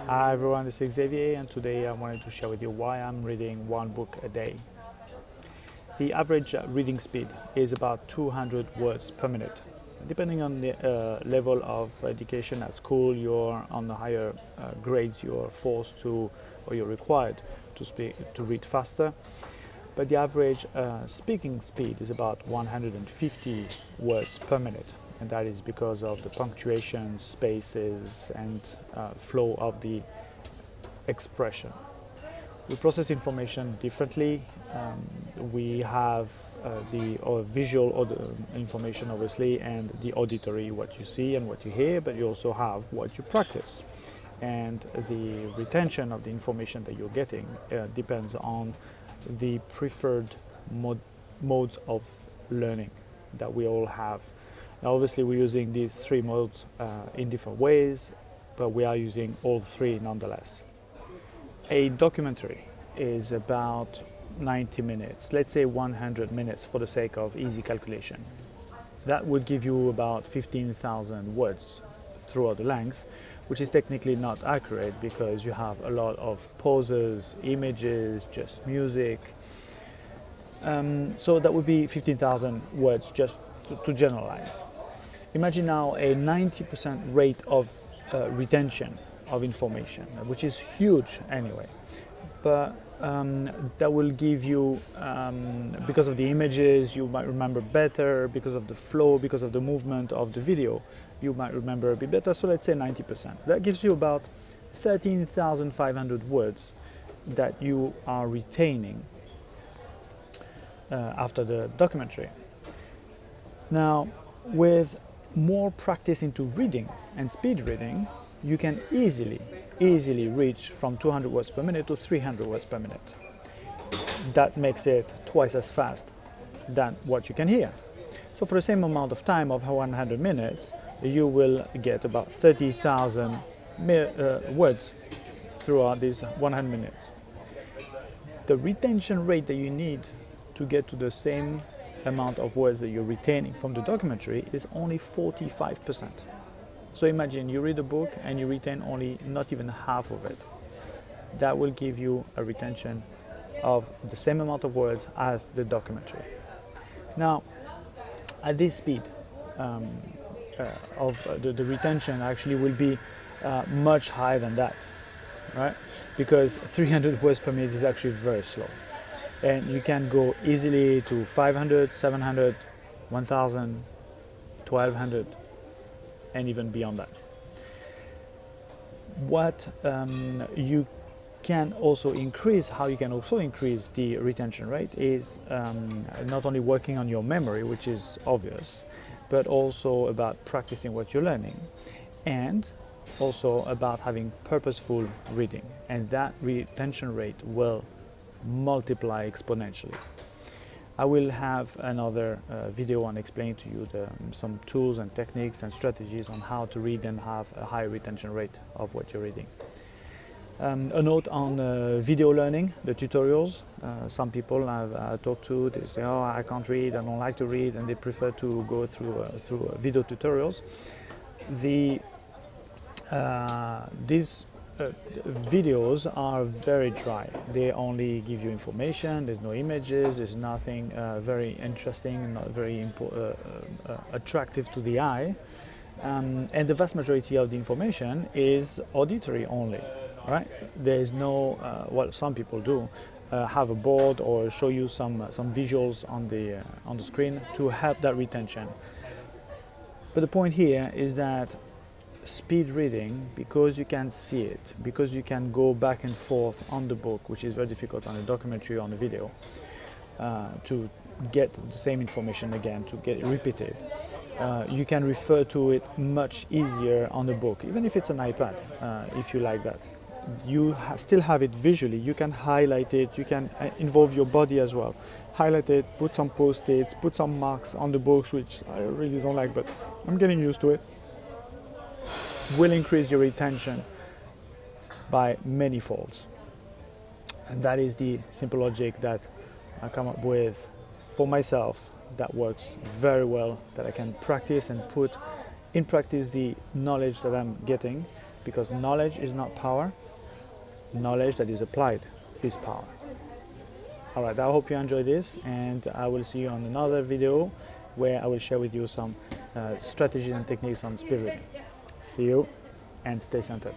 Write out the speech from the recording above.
Hi everyone, this is Xavier, and today I wanted to share with you why I'm reading one book a day. The average reading speed is about 200 words per minute. Depending on the level of education at school, you're on the higher grades, you're forced to, or you're required to read faster. But the average speaking speed is about 150 words per minute, and that is because of the punctuation, spaces, and flow of the expression. We process information differently. We have the visual information, obviously, and the auditory, what you see and what you hear, but you also have what you practice. And the retention of the information that you're getting depends on the preferred modes of learning that we all have. Now, obviously, we're using these three modes in different ways, but we are using all three nonetheless. A documentary is about 90 minutes, let's say 100 minutes for the sake of easy calculation. That would give you about 15,000 words throughout the length, which is technically not accurate because you have a lot of pauses, images, just music. So that would be 15,000 words just to generalize. Imagine now a 90% rate of retention of information, which is huge anyway. But that will give you, because of the images, you might remember better, because of the flow, because of the movement of the video, you might remember a bit better. So let's say 90%. That gives you about 13,500 words that you are retaining after the documentary. Now, with more practice into reading and speed reading, you can easily reach from 200 words per minute to 300 words per minute. That makes it twice as fast than what you can hear. So for the same amount of time of 100 minutes, you will get about 30,000 words throughout these 100 minutes. The retention rate that you need to get to the same amount of words that you're retaining from the documentary is only 45%. So imagine you read a book and you retain only not even half of it. That will give you a retention of the same amount of words as the documentary. Now, at this speed, the retention actually will be much higher than that, right? Because 300 words per minute is actually very slow. And you can go easily to 500, 700, 1000, 1200, and even beyond that. What you can also increase, how you can also increase the retention rate is not only working on your memory, which is obvious, but also about practicing what you're learning, and also about having purposeful reading, and that retention rate will multiply exponentially. I will have another video on explaining to you some tools and techniques and strategies on how to read and have a high retention rate of what you're reading. A note on video learning, the tutorials. Some people I've talked to, they say, "Oh, I can't read, I don't like to read," and they prefer to go through video tutorials. These videos are very dry. They only give you information, there's no images, there's nothing very interesting, not very attractive to the eye, and the vast majority of the information is auditory only, right? There's no, some people do, have a board or show you some visuals on the screen to help that retention. But the point here is that speed reading, because you can see it, because you can go back and forth on the book, which is very difficult on a documentary or on a video, to get the same information again, to get it repeated. You can refer to it much easier on the book, even if it's an iPad, if you like that. You still have it visually, you can highlight it, you can involve your body as well. Highlight it, put some post-its, put some marks on the books, which I really don't like, but I'm getting used to it. Will increase your retention by many folds. And that is the simple logic that I come up with for myself that works very well, that I can practice and put in practice the knowledge that I'm getting because knowledge is not power. Knowledge that is applied is power. All right, I hope you enjoy this, and I will see you on another video where I will share with you some strategies and techniques on speed reading. See you, and stay centered.